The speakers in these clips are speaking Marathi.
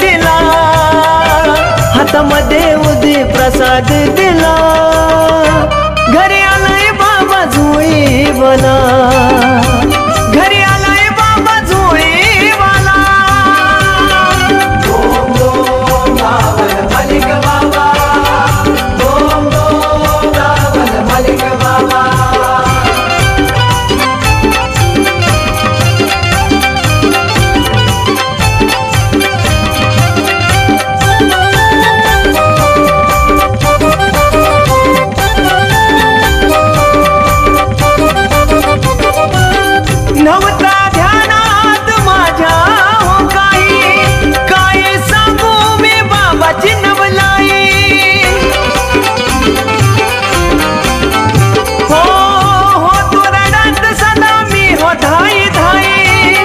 दिला, हातामध्ये उदी प्रसाद दिला, घरी आलाय बाबा झोळीवाला, घरी आलाय बाबा झोळीवाला। ओम ओम रावण मालिक बाबा, ओम ओम रावण मालिक बाबा। नव्हता ध्यानात माझ्या हो काही, काय सांगू मी बाबाची नवलाई। हो हो तोरणात सदा मी हो धाई धाई,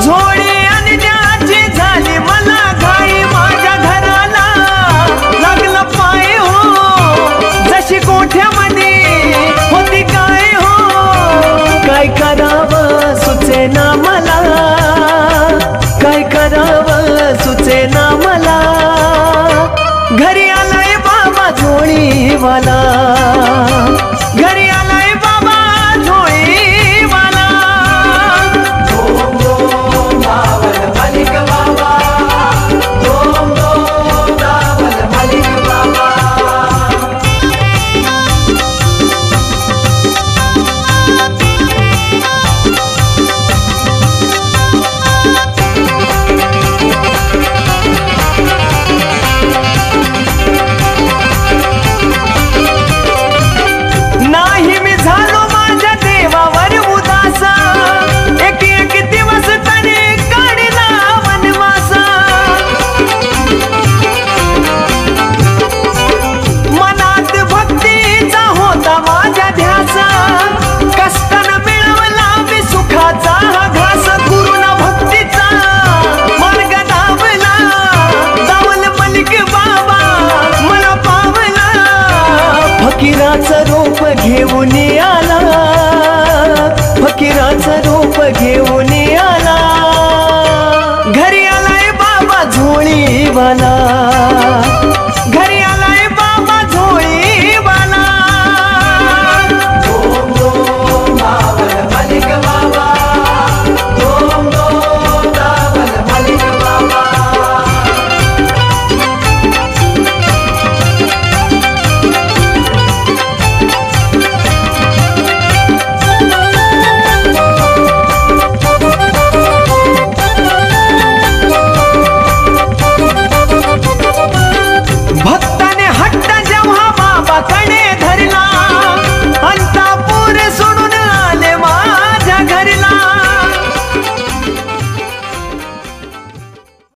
झोळी आणण्याची झाली मला घाई, माझ्या घराला लागलं पाय हो, जशी कोठ्यामध्ये होती काय हो, काय करावं सुचेना मला, काय करावं सुचेना मला, घरी आलाय बाबा झोळीवाला, घरी आलाय बाबा झोळीवाला। ओम ओम रावण मालिक बाबा, ओम ओम रावण मालिक बाबा। नाही मी झालो माझ्या देवावर उदास, एक एक दिवस तरी काढला वनवास, मनात भक्तीचा होता माझ्या ध्यास, कष्टानं मिळवला मी सुखाचा घास, गुरुना भक्तीचा मार्ग दावला, दावल मलिक बाबा मला पावला, फकीराचं रूप घेऊन आला, फकीराचं रूप घेऊन आला, घरी आलाय बाबा झोळीवाला,